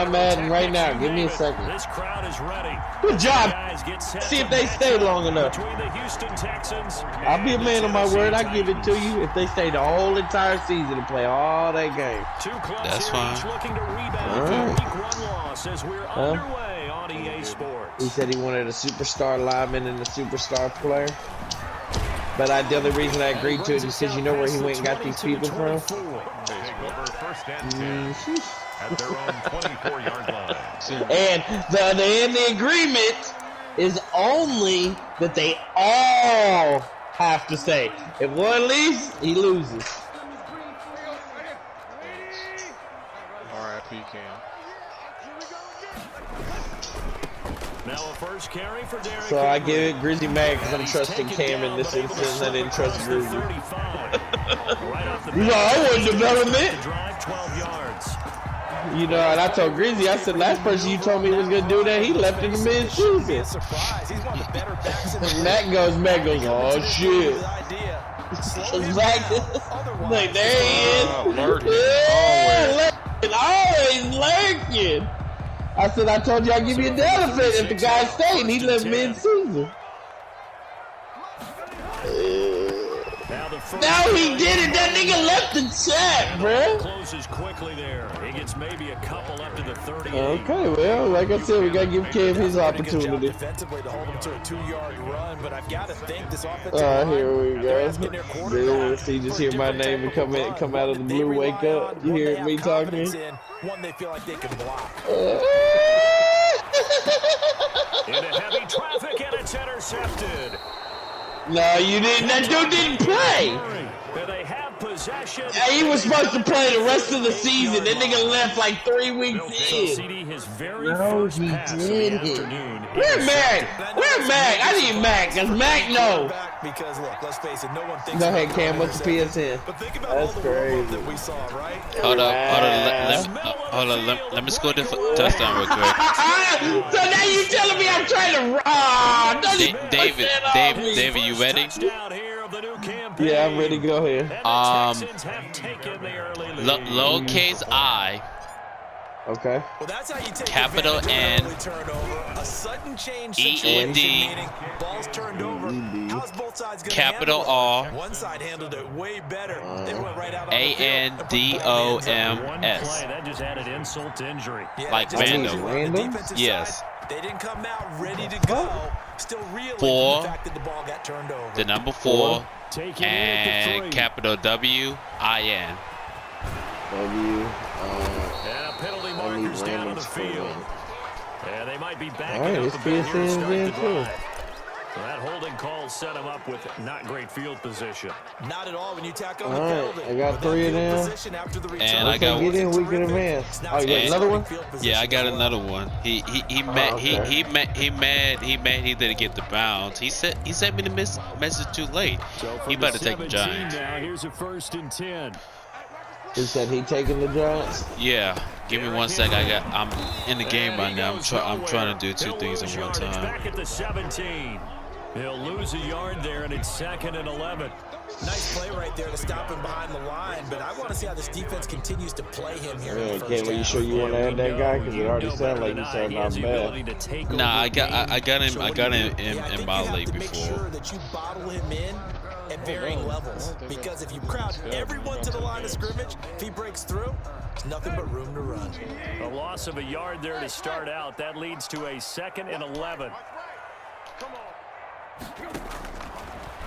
my Madden right now. Give me a second. This crowd is ready. Good job. See if they stay long enough. Between the Houston Texans, I'll be a man of my word. I give it to you if they stay the whole entire season and play all that game. That's fine. Looking to rebound from week 1 loss as we're underway on EA Sports. He said he wanted a superstar lineman and a superstar player. But the only reason I agreed to it is because you know where he went and got these people from? At their own 24-yard line. And the agreement is only that they all have to say. If one leaves, he loses. R.I.P. Cam. Now a first carry for Derek. So I give it Grizzly Mag because I'm trusting Cam in this instance. I didn't trust Grizzly. He's like, I want development. Drive 12 yards. You know, and I told Grizzly, I said, last person you told me was going to do that, he left in the mid-season. Matt goes, oh, shit. Like, there he is. Always lurking. I said, I told you I'd give you a benefit if the guy stayed, and he left mid-season. Now he did it. That nigga left the chat, bro. Closes quickly there. He gets maybe a couple up to the 38. Okay, well, like I said, we gotta give Cam his opportunity. Defensively to hold him to a 2-yard run, but I've got to think this offensive line, here we go. So you just hear my name and come out of the blue, wake up. You hear me talking? One they feel like they can block. Into heavy traffic and it's intercepted. No, you didn't. That dude didn't play. They have possession. Yeah, he was supposed to play the rest of the season. That nigga left like 3 weeks in. No, he didn't. Where's Mac? Where's Mac? I need Mac, because Mac knows. Because look, let's face it, no one thinks. Go ahead, Cam. What's the PSN? That's crazy. Hold up. Let me score the touchdown real quick. So now you telling me I'm trying to rob? David, you ready? Yeah, I'm ready. Go ahead. Lowercase I. Okay. Well, that's how you take capital N. A sudden change E-N-D. Balls turned over. How's both sides gonna capital R. One side handled it way better. They went right out A-N-D-O-M-S. That just added insult to injury. Like random. Yes. They didn't come out ready to go. Still reeling Four. the fact that the ball got turned over. The number 4. And capital W-I-N. W. And a penalty markers down on the field. And they might be backing up a bit PSN here to start the too. drive. So that holding call set him up with not great field position. Not at all when you tack on the penalty. I got 3 of them. And I got get in week in advance. Oh, you got another one? Yeah, I got another one. He mad he didn't get the bounce. He sent me the message too late. He better take the Giants. Now here's a 1st and 10. He said he taking the Giants? Yeah. Give me 1 sec. I'm in the game right now. I'm trying to do 2 things at one time. Back at the 17. He'll lose a yard there, and it's 2nd and 11. Nice play right there to stop him behind the line, but I want to see how this defense continues to play him here. Yeah, Ken, are you sure you want to add that guy? Because it already sounded like you said not bad. Nah, I got him in my league before. Make sure that you bottle him in at varying levels, because if you crowd everyone to the line of scrimmage, if he breaks through, there's nothing but room to run. A loss of a yard there to start out. That leads to a 2nd and 11.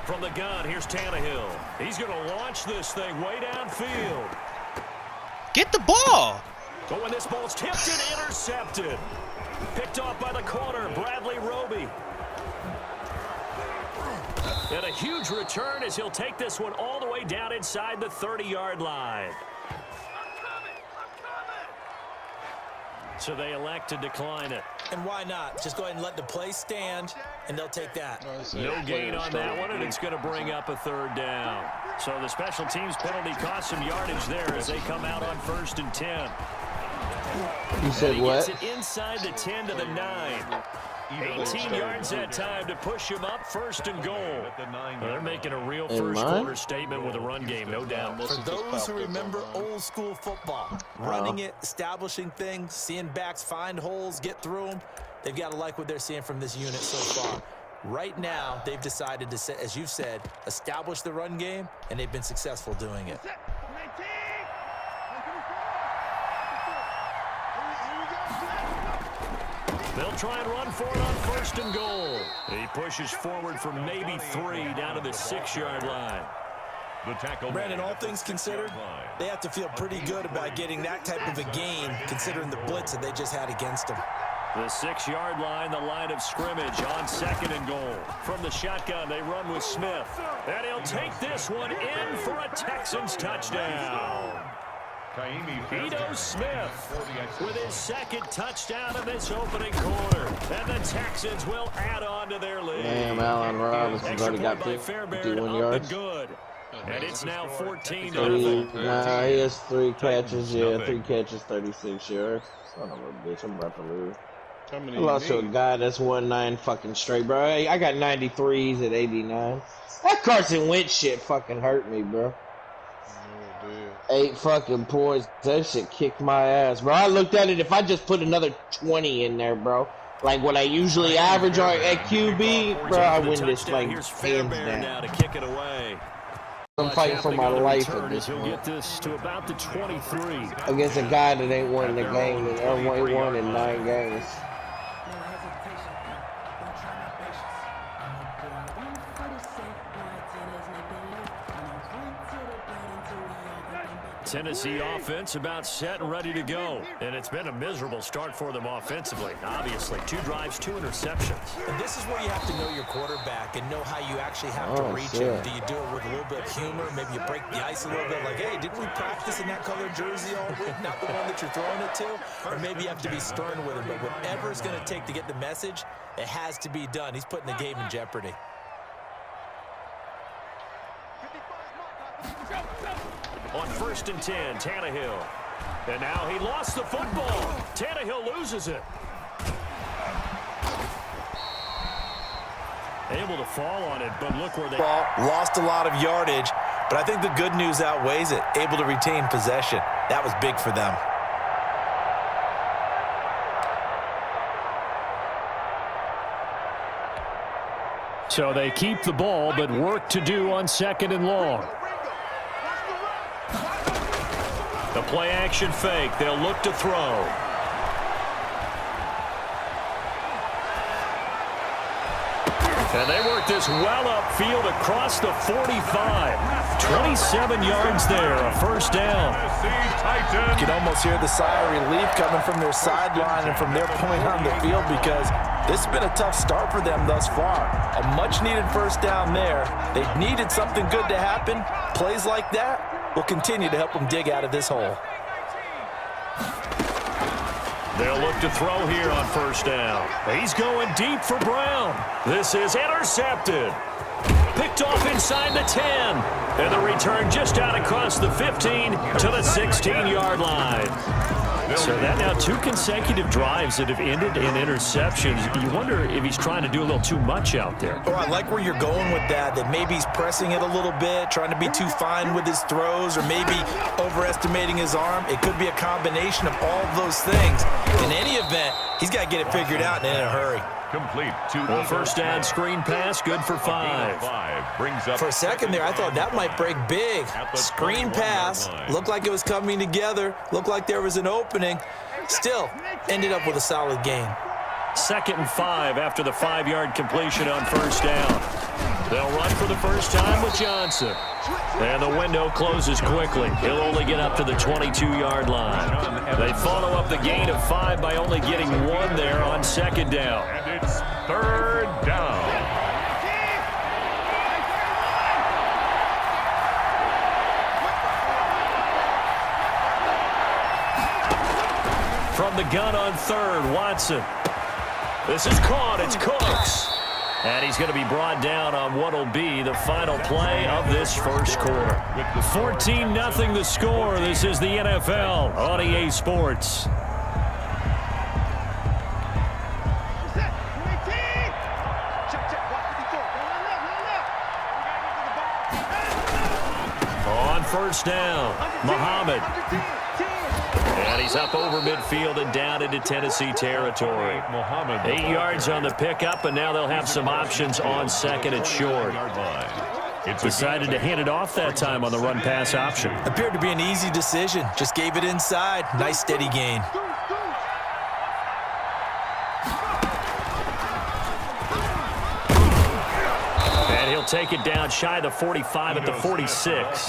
From the gun, here's Tannehill. He's going to launch this thing way downfield. Get the ball. But when this ball's tipped and intercepted. Picked off by the corner, Bradley Roby. And a huge return as he'll take this one all the way down inside the 30-yard line. So they elect to decline it. And why not? Just go ahead and let the play stand, and they'll take that. No gain on that one, and it's going to bring up a 3rd down. So the special teams penalty cost some yardage there as they come out on 1st and 10. You said what? Gets it inside the 10 to the 9. 18 yards that time to push him up, 1st and goal. They're making a real first-quarter statement with a run game, no doubt. For those who remember old-school football, running it, establishing things, seeing backs find holes, get through them, they've got to like what they're seeing from this unit so far. Right now, they've decided to, as you've said, establish the run game, and they've been successful doing it. They'll try and run for it on 1st and goal. He pushes forward for maybe 3 down to the 6-yard line. The tackle. Brandon, all things considered, they have to feel pretty good about getting that type of a gain, considering the blitz that they just had against them. The 6-yard line, the line of scrimmage on 2nd and goal. From the shotgun, they run with Smith. And he'll take this one in for a Texans touchdown. Ito Smith with his 2nd touchdown in this opening quarter. And the Texans will add on to their lead. Damn, Allen Robinson's already got 51 yards. Good. And it's now 14 to 3. Nah, he has 3 catches. Yeah, 3 catches, 36 yards. Son of a bitch, I'm about to lose. I lost to a guy that's 1-9 fucking straight, bro. I got 93s at 89. That Carson Wentz shit fucking hurt me, bro. 8 fucking points. That shit kicked my ass, bro. I looked at it. If I just put another 20 in there, bro, like what I usually average at QB, bro, I win this like hands down. Now to kick it away. I'm fighting for my life at this He'll point. get this to about the 23. Against a guy that ain't won the game, or won in 9 games. Tennessee offense about set and ready to go. And it's been a miserable start for them offensively. Obviously, 2 drives, 2 interceptions. And this is where you have to know your quarterback and know how you actually have to reach him. Do you do it with a little bit of humor? Maybe you break the ice a little bit like, hey, didn't we practice in that colored jersey all week? Not the one that you're throwing it to? Or maybe you have to be stern with him. But whatever it's going to take to get the message, it has to be done. He's putting the game in jeopardy. On 1st and 10, Tannehill. And now he lost the football. Tannehill loses it. Able to fall on it, but look where they... Lost a lot of yardage, but I think the good news outweighs it. Able to retain possession. That was big for them. So they keep the ball, but work to do on 2nd and long. The play action fake. They'll look to throw. And they work this well upfield across the 45. 27 yards there, a 1st down. You can almost hear the sigh of relief coming from their sideline and from their point on the field because this has been a tough start for them thus far. A much-needed 1st down there. They've needed something good to happen. Plays like that will continue to help them dig out of this hole. They'll look to throw here on 1st down. He's going deep for Brown. This is intercepted. Picked off inside the 10. And the return just out across the 15 to the 16-yard line. So that now 2 consecutive drives that have ended in interceptions. You wonder if he's trying to do a little too much out there. Oh, I like where you're going with that maybe he's pressing it a little bit, trying to be too fine with his throws, or maybe overestimating his arm. It could be a combination of all of those things. In any event, he's got to get it figured out and in a hurry. Complete to the 1st down screen pass, good for 5. Brings up for a second there, I thought that might break big. Screen pass, looked like it was coming together, looked like there was an opening. Still, ended up with a solid gain. 2nd and 5 after the 5-yard completion on 1st down. They'll run for the 1st time with Johnson. And the window closes quickly. He'll only get up to the 22-yard line. They follow up the gain of 5 by only getting 1 there on 2nd down. And it's 3rd down. From the gun on 3rd, Watson. This is caught. It's Cooks. And he's going to be brought down on what will be the final play of this 1st quarter. 14-0 the score. This is the NFL on EA Sports. first down. Muhammad. And he's up over midfield and down into Tennessee territory. 8 yards on the pickup, and now they'll have some options on second and short. Decided to hand it off that time on the run-pass option. Appeared to be an easy decision. Just gave it inside. Nice steady gain. He'll take it down shy of the 45 at the 46.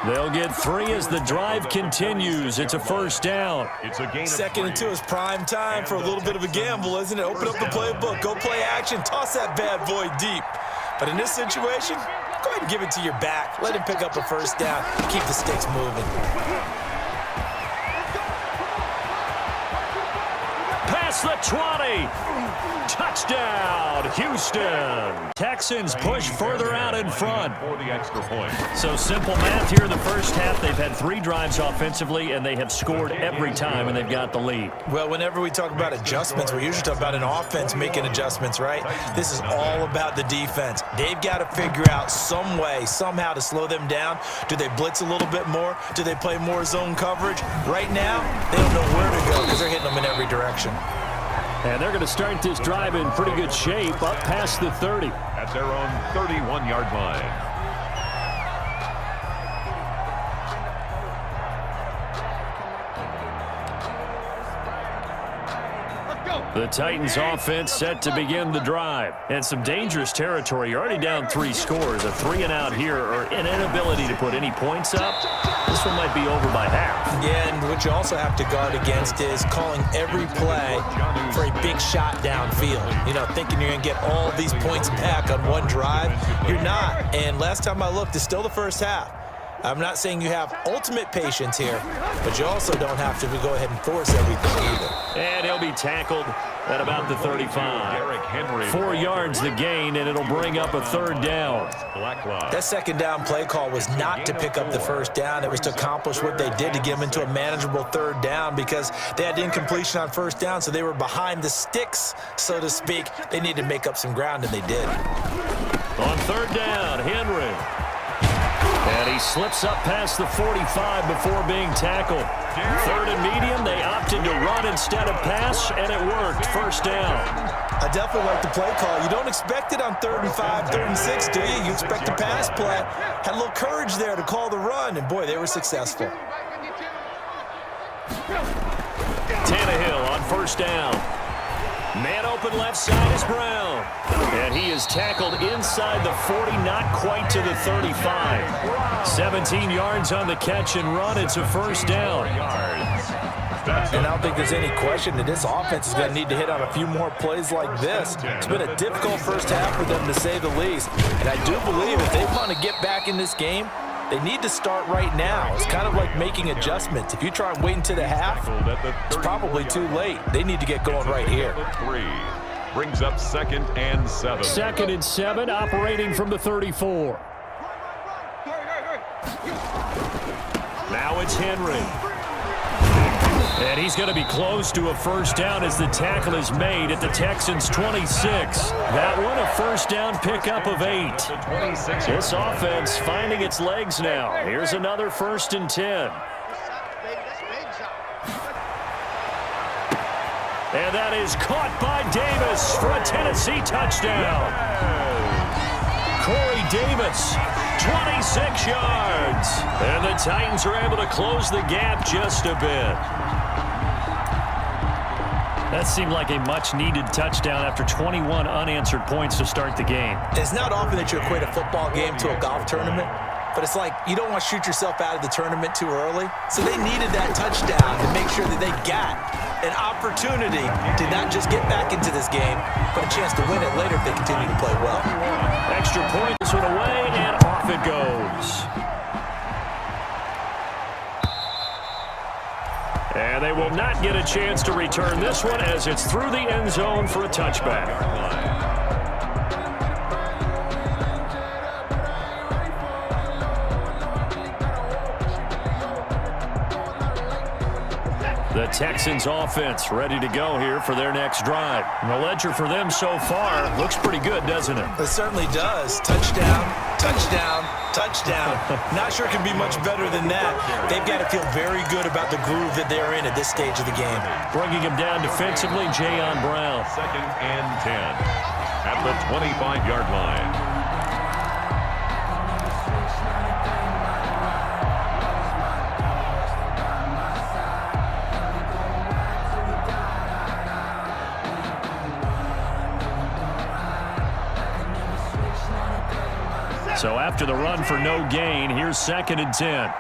They'll get 3 as the drive continues. It's a first down. Second and 2 is prime time for a little bit of a gamble, isn't it? Open up the playbook, go play action, toss that bad boy deep. But in this situation, go ahead and give it to your back. Let him pick up a first down. Keep the sticks moving. Past the 20. Touchdown, Houston. Texans push further out in front. So simple math here in the first half. They've had 3 drives offensively, and they have scored every time, and they've got the lead. Well, whenever we talk about adjustments, we usually talk about an offense making adjustments, right? This is all about the defense. They've got to figure out some way, somehow to slow them down. Do they blitz a little bit more? Do they play more zone coverage? Right now, they don't know where to go because they're hitting them in every direction. And they're going to start this drive in pretty good shape up past the 30. At their own 31-yard line. The Titans offense set to begin the drive. And some dangerous territory. You're already down 3 scores. A 3-and-out here or an inability to put any points up. This one might be over by half. Yeah, and what you also have to guard against is calling every play for a big shot downfield. You know, thinking you're going to get all these points back on one drive. You're not. And last time I looked, it's still the first half. I'm not saying you have ultimate patience here, but you also don't have to go ahead and force everything either. And he'll be tackled at about the 35. 4 yards the gain, and it'll bring up a 3rd down. That second down play call was not to pick up the first down. It was to accomplish what they did to get them into a manageable 3rd down because they had incompletion on first down, so they were behind the sticks, so to speak. They needed to make up some ground, and they did. On 3rd down, Henry. And he slips up past the 45 before being tackled. 3rd and medium, they opted to run instead of pass, and it worked. First down. I definitely like the play call. You don't expect it on 3rd and 5, 3rd and 6, do you? You expect a pass play. Had a little courage there to call the run, and boy, they were successful. Tannehill on first down. Man open left side is Brown. And he is tackled inside the 40, not quite to the 35. 17 yards on the catch and run. It's a first down. And I don't think there's any question that this offense is going to need to hit on a few more plays like this. It's been a difficult first half for them, to say the least. And I do believe if they want to get back in this game, they need to start right now. It's kind of like making adjustments. If you try and wait until the half, it's probably too late. They need to get going right here. Brings up 2nd and 7. 2nd and 7, operating from the 34. Now it's Henry. And he's going to be close to a first down as the tackle is made at the Texans' 26. That one a first down pickup of 8. This offense finding its legs now. Here's another 1st and 10. And that is caught by Davis for a Tennessee touchdown. Corey Davis, 26 yards. And the Titans are able to close the gap just a bit. That seemed like a much-needed touchdown after 21 unanswered points to start the game. It's not often that you equate a football game to a golf tournament, but it's like you don't want to shoot yourself out of the tournament too early. So they needed that touchdown to make sure that they got an opportunity to not just get back into this game, but a chance to win it later if they continue to play well. Extra point, this one away, and off it goes. And they will not get a chance to return this one as it's through the end zone for a touchback. The Texans offense ready to go here for their next drive. And the ledger for them so far looks pretty good, doesn't it? It certainly does. Touchdown, Touchdown, touchdown. Not sure it can be much better than that. They've got to feel very good about the groove that they're in at this stage of the game. Bringing him down defensively, Jayon Brown. 2nd and 10 at the 25-yard line. So after the run for no gain, here's 2nd and 10.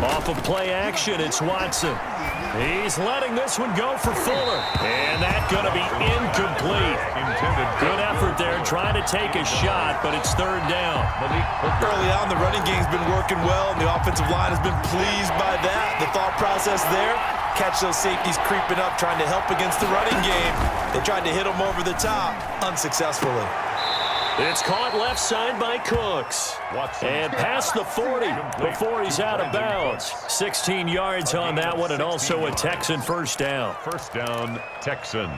Off of play action, it's Watson. He's letting this one go for Fuller. And that's going to be incomplete. Good effort there, trying to take a shot, but it's 3rd down. Early on, the running game's been working well, and the offensive line has been pleased by that. The thought process there, catch those safeties creeping up, trying to help against the running game. They tried to hit them over the top, unsuccessfully. It's caught left side by Cooks. And past the 40 before he's out of bounds. 16 yards on that one, and also a Texan first down. First down, Texans.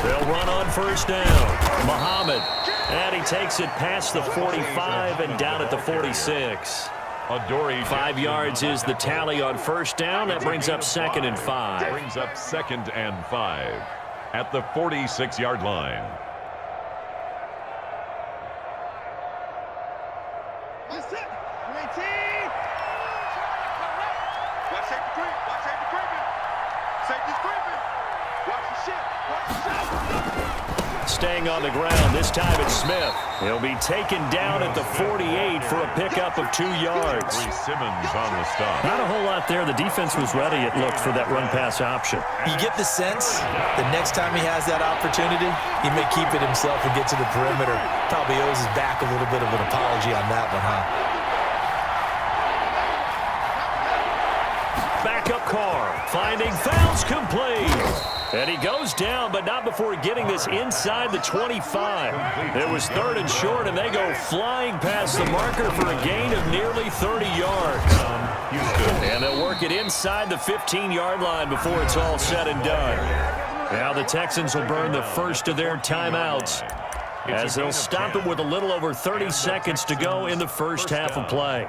They'll run on first down. Muhammad. And he takes it past the 45 and down at the 46. 5 yards is the tally on first down. That brings up 2nd and 5. Brings up 2nd and 5 at the 46-yard line. Staying on the ground, this time it's Smith. He'll be taken down at the 48 for a pickup of 2 yards. Simmons on the stop. Not a whole lot there. The defense was ready, it looked, for that run-pass option. You get the sense the next time he has that opportunity, he may keep it himself and get to the perimeter. Probably owes his back a little bit of an apology on that one, huh? Backup Carr, finding fouls complete. And he goes down, but not before getting this inside the 25. It was 3rd and short, and they go flying past the marker for a gain of nearly 30 yards. And they'll work it inside the 15-yard line before it's all said and done. Now the Texans will burn the first of their timeouts, as they'll stop it with a little over 30 seconds to go in the first half of play.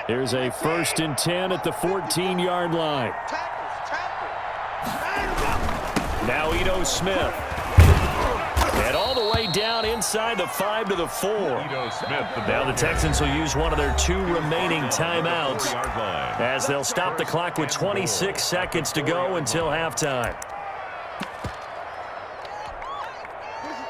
Here's a 1st and 10 at the 14-yard line. Now Ito Smith. And all the way down inside the 5 to the 4. Now the Texans will use one of their 2 remaining timeouts, as they'll stop the clock with 26 seconds to go until halftime.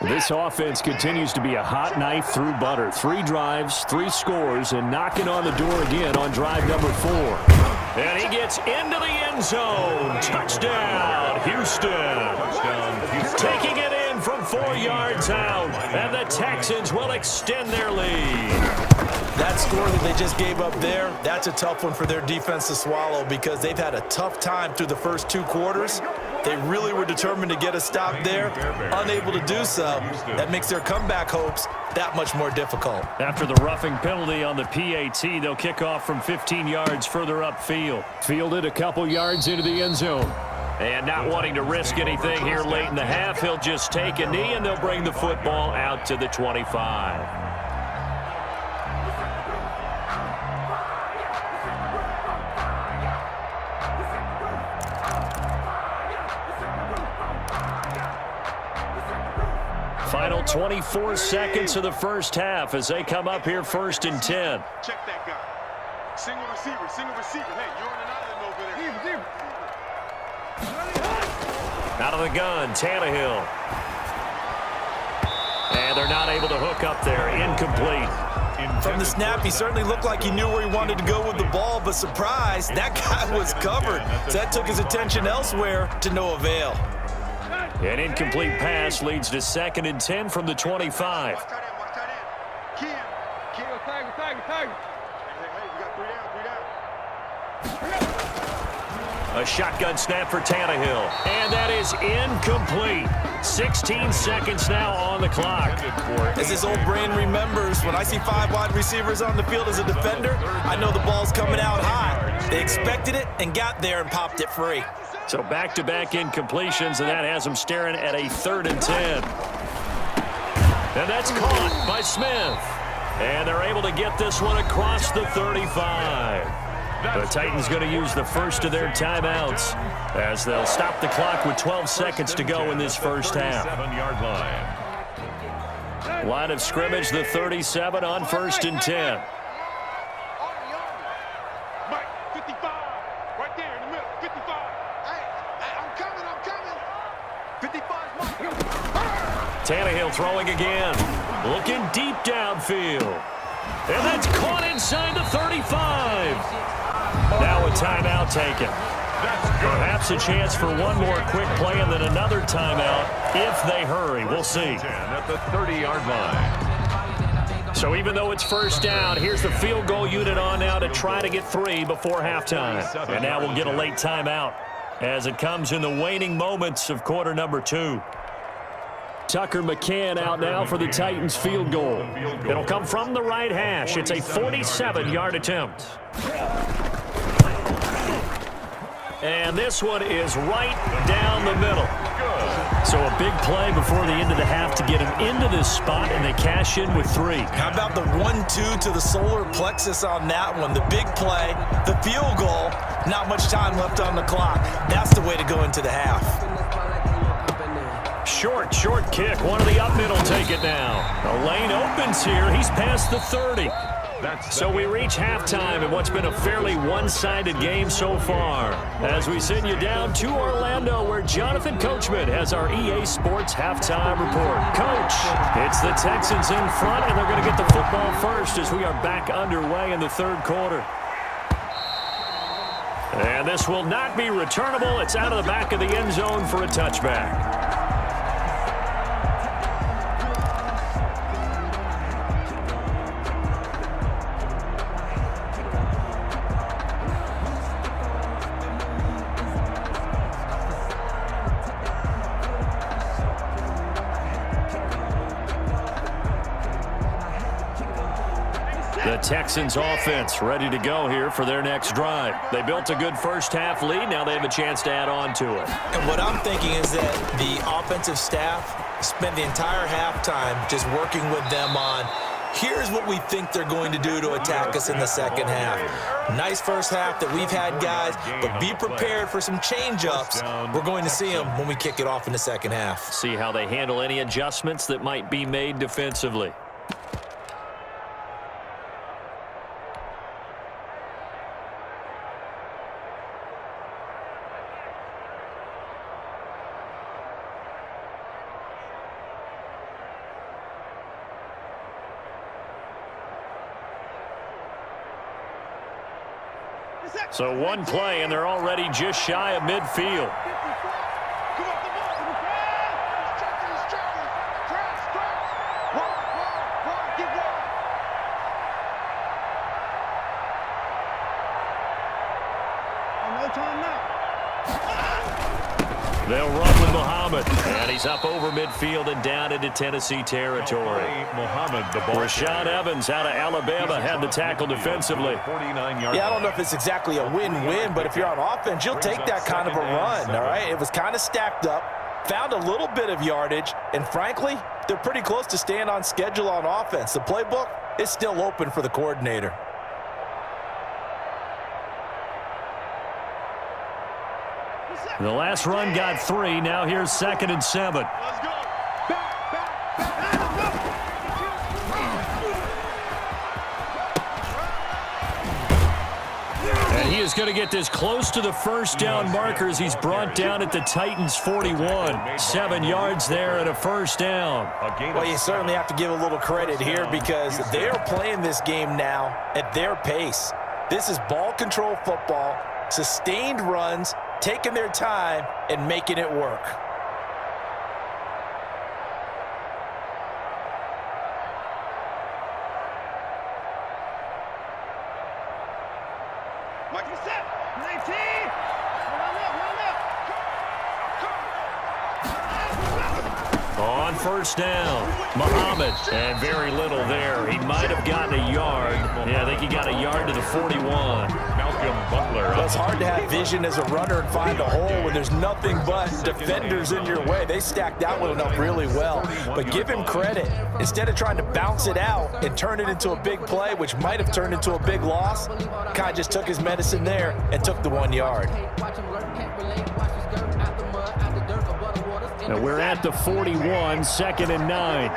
This offense continues to be a hot knife through butter. 3 drives, 3 scores, and knocking on the door again on drive number 4. And he gets into the end zone. Touchdown, Houston. Taking it in from 4 yards out, and the Texans will extend their lead. That score that they just gave up there, that's a tough one for their defense to swallow, because they've had a tough time through the first 2 quarters. They really were determined to get a stop there, unable to do so. That makes their comeback hopes that much more difficult. After the roughing penalty on the PAT, they'll kick off from 15 yards further upfield. Fielded a couple yards into the end zone. And not wanting to risk anything here late in the half, he'll just take a knee, and they'll bring the football out to the 25. Final 24 seconds of the first half as they come up here 1st and 10. Check that guy. Single receiver, single receiver. Hey, you're on an island over there. Out of the gun, Tannehill. And they're not able to hook up there. Incomplete. From the snap, he certainly looked like he knew where he wanted to go with the ball, but surprise, that guy was covered. So that took his attention elsewhere to no avail. An incomplete pass leads to 2nd and 10 from the 25. Tiger. Hey, we got 3 down. A shotgun snap for Tannehill. And that is incomplete. 16 seconds now on the clock. As his old brain remembers, when I see 5 wide receivers on the field as a defender, I know the ball's coming out high. They expected it and got there and popped it free. So back-to-back incompletions, and that has them staring at a 3rd and 10. And that's caught by Smith. And they're able to get this one across the 35. The Titans going to use the first of their timeouts as they'll stop the clock with 12 seconds to go in this first half. Line of scrimmage, the 37 on 1st and 10. Mike, 55. Right there in the middle. 55. Hey, I'm coming. 55 Mike. Tannehill throwing again. Looking deep downfield. And that's caught inside the 35. Now a timeout taken. Perhaps a chance for one more quick play and then another timeout if they hurry. We'll see. At the 30-yard line. So even though it's first down, here's the field goal unit on now to try to get 3 before halftime. And now we'll get a late timeout as it comes in the waning moments of quarter number 2. Tucker McCann out now for the Titans field goal. It'll come from the right hash. It's a 47-yard attempt. And this one is right down the middle. So a big play before the end of the half to get him into this spot, and they cash in with 3. How about the 1-2 to the solar plexus on that one? The big play, the field goal, not much time left on the clock. That's the way to go into the half. Short kick. One of the up middle take it now. The lane opens here. He's past the 30. So we reach halftime in what's been a fairly one-sided game so far. As we send you down to Orlando, where Jonathan Coachman has our EA Sports halftime report. Coach, it's the Texans in front, and they're going to get the football first as we are back underway in the 3rd quarter. And this will not be returnable. It's out of the back of the end zone for a touchback. The Texans offense ready to go here for their next drive. They built a good first half lead. Now they have a chance to add on to it. And what I'm thinking is that the offensive staff spent the entire halftime just working with them on, here's what we think they're going to do to attack us in the second half. Nice first half that we've had, guys, but be prepared for some change-ups. We're going to see them when we kick it off in the second half. See how they handle any adjustments that might be made defensively. So one play, and they're already just shy of midfield. They'll run with Muhammad, and he's up over midfield and down into Tennessee territory. Rashaan Evans out of Alabama had the tackle defensively. Yeah, I don't know if it's exactly a win-win, but if you're on offense, you'll take that kind of a run, all right? It was kind of stacked up, found a little bit of yardage, and frankly, they're pretty close to staying on schedule on offense. The playbook is still open for the coordinator. The last run got 3. Now here's 2nd and 7. Let's go. And he is going to get this close to the first down markers. He's brought down at the Titans 41. 7 yards there and a first down. Well, you certainly have to give a little credit here because they are playing this game now at their pace. This is ball control football, sustained runs, taking their time and making it work. On first down, Muhammad, and very little there. He might have gotten a yard. Yeah, I think he got a yard to the 41. Malcolm Butler. Well, it's hard to have vision as a runner and find a hole when there's nothing but defenders in your way. They stacked that one up really well. But give him credit. Instead of trying to bounce it out and turn it into a big play, which might have turned into a big loss, Kai just took his medicine there and took the 1 yard. Now we're at the 41, 2nd and 9.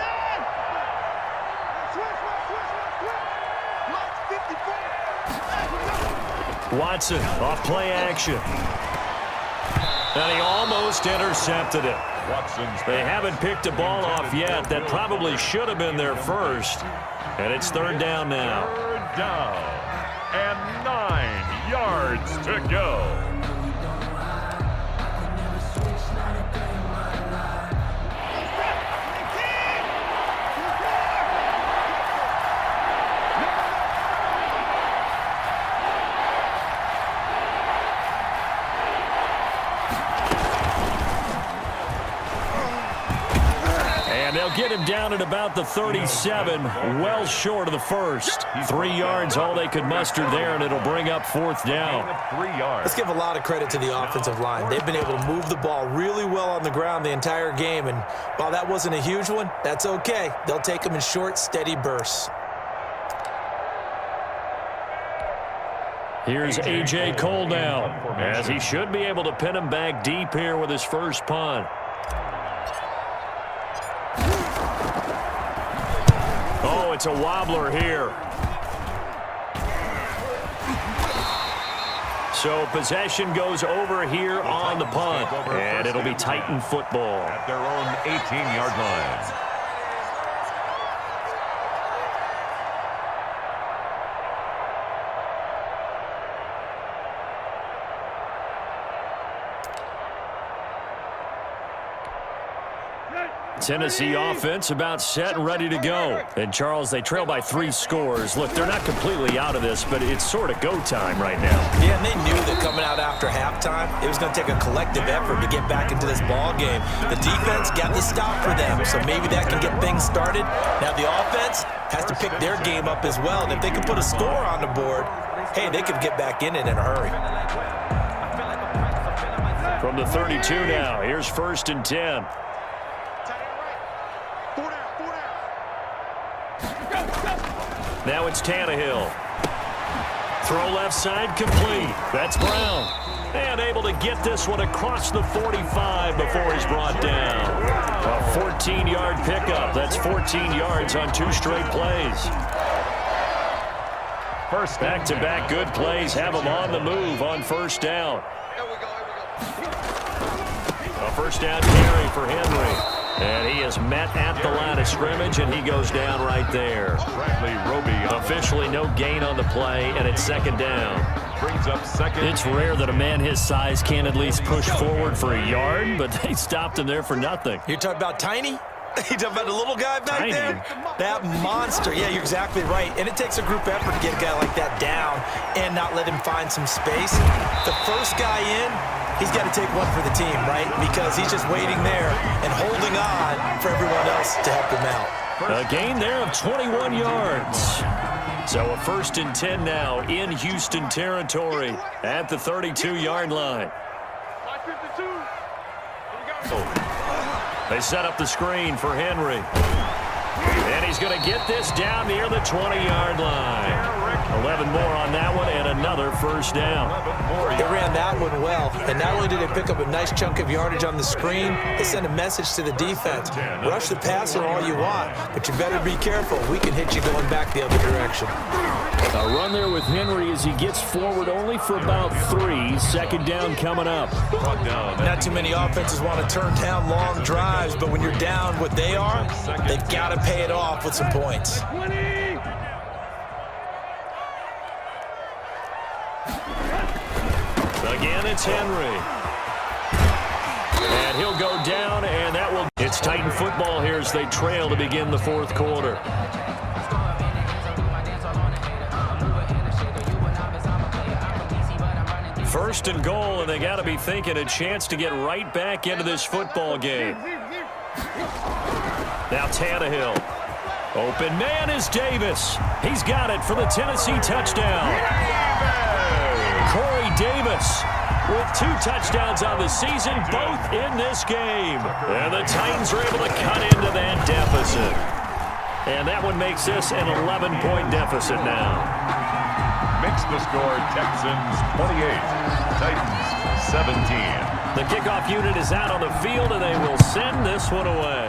Watson off play action. And he almost intercepted it. They haven't picked a ball off yet. That probably should have been their first. And it's 3rd down now. 3rd down and 9 yards to go. Get him down at about the 37, well short of the first. 3 yards, all they could muster there, and it'll bring up 4th down. 3 yards. Let's give a lot of credit to the offensive line. They've been able to move the ball really well on the ground the entire game, and while that wasn't a huge one, that's okay. They'll take them in short, steady bursts. Here's A.J. Cole now, as he should be able to pin him back deep here with his first punt. Oh, it's a wobbler here. So possession goes over here on the punt, and it'll be Titan football. At their own 18-yard line. Tennessee offense about set and ready to go. And, Charles, they trail by 3 scores. Look, they're not completely out of this, but it's sort of go time right now. Yeah, and they knew that coming out after halftime, it was going to take a collective effort to get back into this ball game. The defense got the stop for them, so maybe that can get things started. Now the offense has to pick their game up as well. And if they can put a score on the board, hey, they could get back in it in a hurry. From the 32 now, here's 1st and 10. Now it's Tannehill. Throw left side complete. That's Brown. And able to get this one across the 45 before he's brought down. A 14-yard pickup. That's 14 yards on 2 straight plays. First back-to-back good plays have him on the move on 1st down. A 1st down carry for Henry. And he is met at the line of scrimmage, and he goes down right there. Officially no gain on the play, and it's 2nd down. Brings up 2nd. It's rare that a man his size can't at least push forward for a yard, but they stopped him there for nothing. You're talking about Tiny? You talking about the little guy back Tiny. there? That monster. Yeah, you're exactly right. And it takes a group effort to get a guy like that down and not let him find some space. The first guy in, he's got to take one for the team, right? Because he's just waiting there and holding on for everyone else to help him out. A gain there of 21 yards. So a 1st and 10 now in Houston territory at the 32-yard line. They set up the screen for Henry. And he's going to get this down near the 20-yard line. 11 more on that one and another 1st down. They ran that one well. And not only did they pick up a nice chunk of yardage on the screen, they sent a message to the defense. Rush the passer all you want, but you better be careful. We can hit you going back the other direction. A run there with Henry as he gets forward only for about 3. 2nd down coming up. Not too many offenses want to turn down long drives, but when you're down what they are, they've got to pay it off with some points. Again, it's Henry. And he'll go down, and that will... It's Titan football here as they trail to begin the 4th quarter. First and goal, and they got to be thinking a chance to get right back into this football game. Now Tannehill. Open man is Davis. He's got it for the Tennessee touchdown. Corey Davis with 2 touchdowns on the season, both in this game. And the Titans are able to cut into that deficit. And that one makes this an 11-point deficit now. Makes the score Texans 28, Titans 17. The kickoff unit is out on the field, and they will send this one away.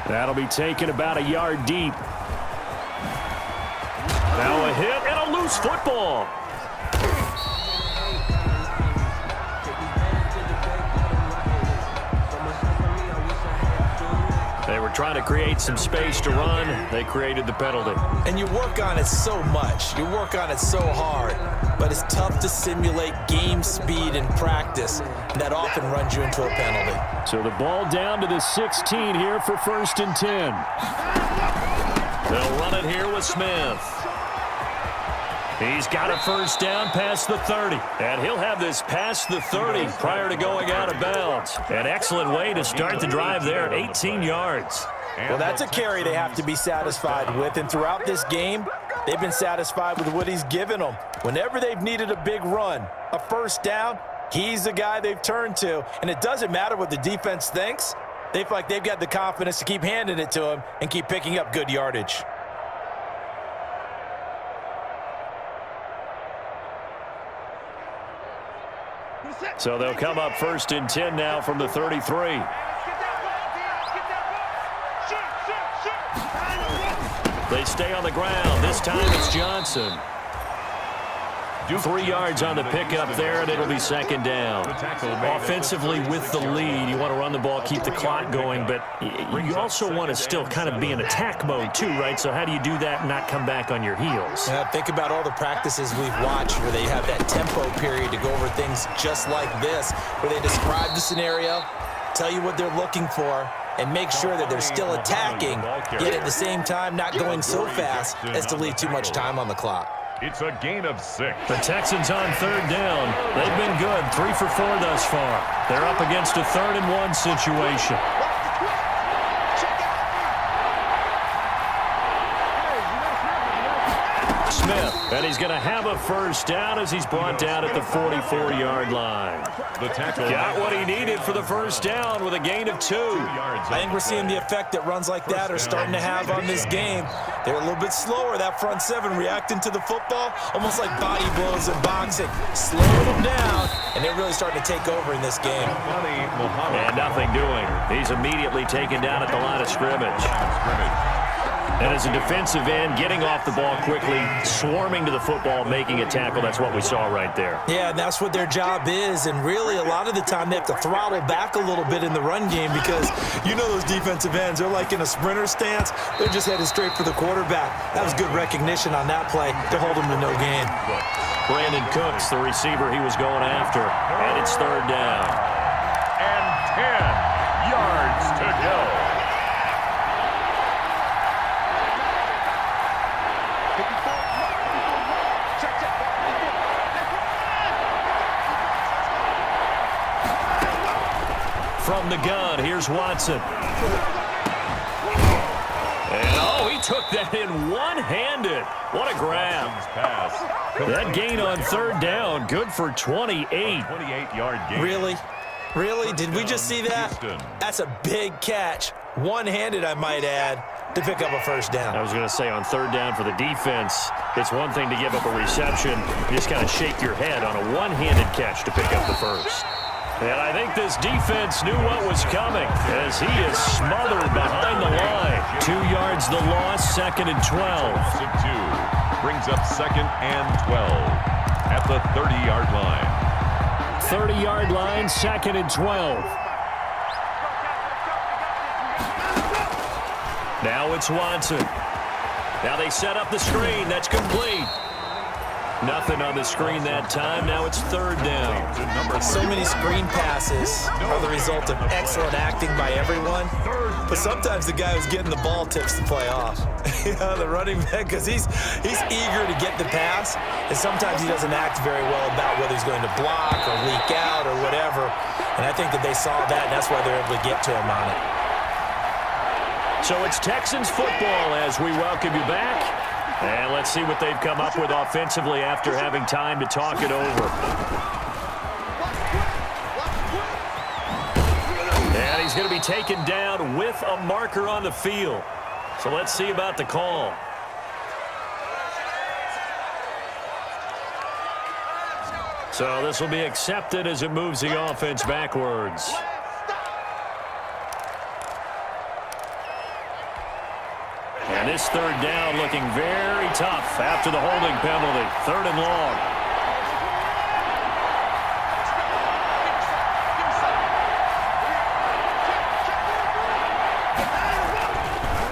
That'll be taken about a yard deep. Now a hit and a loose football. They were trying to create some space to run. They created the penalty. And you work on it so much. You work on it so hard. But it's tough to simulate game speed in practice. And that often runs you into a penalty. So the ball down to the 16 here for 1st and 10. They'll run it here with Smith. He's got a first down past the 30. And he'll have this past the 30 prior to going out of bounds. An excellent way to start the drive there at 18 yards. Well, that's a carry they have to be satisfied with. And throughout this game, they've been satisfied with what he's given them. Whenever they've needed a big run, a first down, he's the guy they've turned to. And it doesn't matter what the defense thinks. They feel like they've got the confidence to keep handing it to him and keep picking up good yardage. So they'll come up 1st and 10 now from the 33. They stay on the ground. This time it's Johnson. 3 yards on the pickup there, and it'll be 2nd down. Offensively with the lead, you want to run the ball, keep the clock going, but you also want to still kind of be in attack mode too, right? So how do you do that and not come back on your heels? Think about all the practices we've watched where they have that tempo period to go over things just like this, where they describe the scenario, tell you what they're looking for, and make sure that they're still attacking, yet at the same time not going so fast as to leave too much time on the clock. It's a gain of 6. The Texans on 3rd down. They've been good, 3 for 4 thus far. They're up against a 3rd and 1 situation. Smith, and he's going to have a first down as he's brought down at the 44-yard line. The tackle got what he needed for the first down with a gain of 2. I think we're seeing the effect that runs like that are starting to have on this game. They're a little bit slower, that front 7 reacting to the football, almost like body blows in boxing. Slowing them down, and they're really starting to take over in this game. And nothing doing. He's immediately taken down at the line of scrimmage. And as a defensive end, getting off the ball quickly, swarming to the football, making a tackle, that's what we saw right there. Yeah, and that's what their job is. And really, a lot of the time, they have to throttle back a little bit in the run game because you know those defensive ends, they're like in a sprinter stance. They're just headed straight for the quarterback. That was good recognition on that play to hold them to no gain. Brandon Cooks, the receiver he was going after, and it's 3rd down. And 10 yards to go. From the gun, here's Watson. And oh, he took that in one-handed. What a grab. That gain on 3rd down, good for 28. 28-yard gain. Really? Really? Did we just see that? That's a big catch. One-handed, I might add, to pick up a first down. I was going to say on 3rd down for the defense, it's one thing to give up a reception. You just kind of shake your head on a one-handed catch to pick up the first. And I think this defense knew what was coming as he is smothered behind the line. 2 yards the loss, 2nd and 12. Brings up 2nd and 12 at the 30-yard line. 30-yard line, 2nd and 12. Now it's Watson. Now they set up the screen. That's complete. Nothing on the screen that time. Now it's third down. So many screen passes are the result of excellent acting by everyone. But sometimes the guy who's getting the ball tips the play off. The running back, because he's eager to get the pass. And sometimes he doesn't act very well about whether he's going to block or leak out or whatever. And I think that they saw that, and that's why they're able to get to him on it. So it's Texans football as we welcome you back. And let's see what they've come up with offensively after having time to talk it over. And he's going to be taken down with a marker on the field. So let's see about the call. So this will be accepted as it moves the offense backwards. And this third down looking very tough after the holding penalty. Third and long.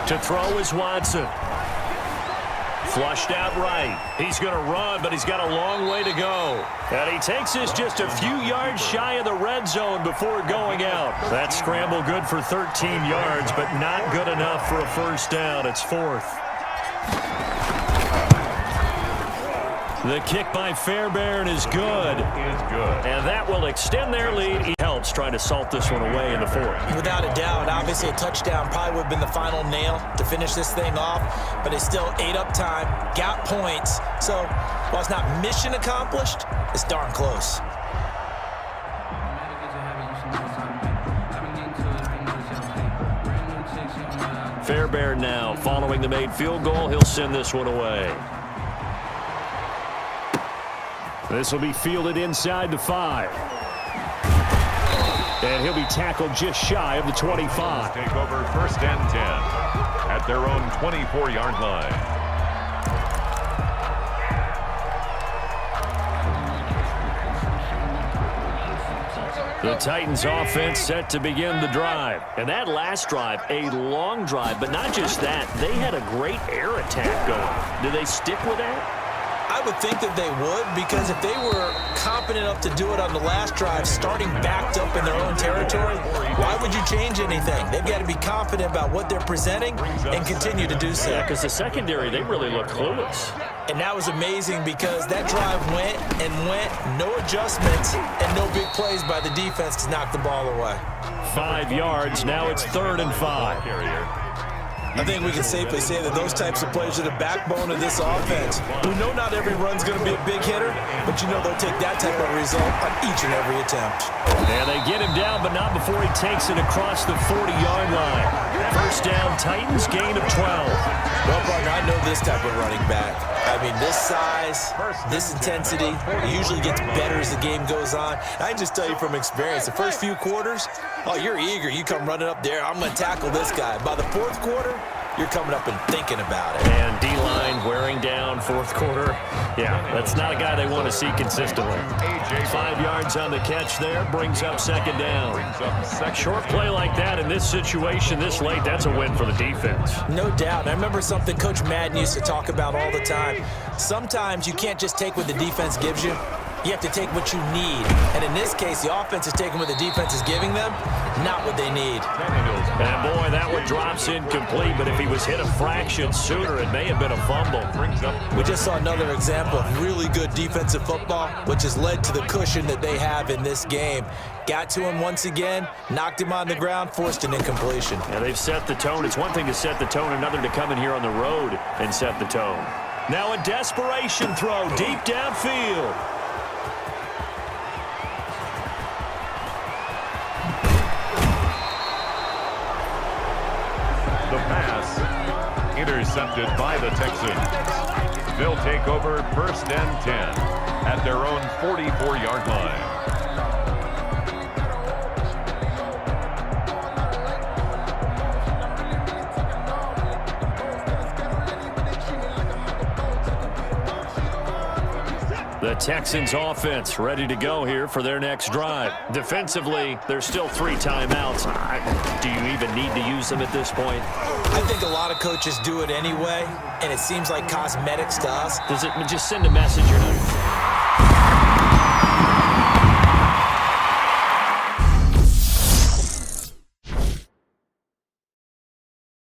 To throw is Watson. Flushed out right. He's going to run, but he's got a long way to go. And he takes this just a few yards shy of the red zone before going out. That scramble good for 13 yards, but not good enough for a first down. It's fourth. The kick by Fairbairn is good. And that will extend their lead. He helps trying to salt this one away in the fourth. Without a doubt, obviously a touchdown probably would have been the final nail to finish this thing off, but it still ate up time, got points. So while it's not mission accomplished, it's darn close. Fairbairn now following the made field goal. He'll send this one away. This will be fielded inside the 5. And he'll be tackled just shy of the 25. Take over first and 10 at their own 24-yard line. The Titans offense set to begin the drive. And that last drive, a long drive, but not just that. They had a great air attack going. Do they stick with that? I would think that they would, because if they were competent enough to do it on the last drive, starting backed up in their own territory, why would you change anything? They've got to be confident about what they're presenting and continue to do so. Yeah, because the secondary, they really look clueless. And that was amazing because that drive went and went, no adjustments, and no big plays by the defense to knock the ball away. 5 yards, now it's 3rd and 5. I think we can safely say that those types of players are the backbone of this offense. We know not every run's going to be a big hitter, but you know they'll take that type of result on each and every attempt. And they get him down, but not before he takes it across the 40-yard line. First down, Titans, gain of 12. Well, partner, I know this type of running back. I mean, this size, this intensity, it usually gets better as the game goes on. I can just tell you from experience, the first few quarters, oh, you're eager. You come running up there, I'm going to tackle this guy. By the fourth quarter, you're coming up and thinking about it. And D-line wearing down fourth quarter. Yeah, that's not a guy they want to see consistently. 5 yards on the catch there, brings up second down. Short play like that in this situation this late, that's a win for the defense. No doubt. And I remember something Coach Madden used to talk about all the time. Sometimes you can't just take what the defense gives you. You have to take what you need. And in this case, the offense is taking what the defense is giving them, not what they need. And boy, that one drops incomplete, but if he was hit a fraction sooner, it may have been a fumble. We just saw another example of really good defensive football, which has led to the cushion that they have in this game. Got to him once again, knocked him on the ground, forced an incompletion. Yeah, they've set the tone. It's one thing to set the tone, another to come in here on the road and set the tone. Now a desperation throw deep downfield. The pass intercepted by the Texans. They'll take over first and 10 at their own 44-yard line. The Texans offense ready to go here for their next drive. Defensively, there's still 3 timeouts. Do you even need to use them at this point? I think a lot of coaches do it anyway, and it seems like cosmetics to us. Does it just send a message you're not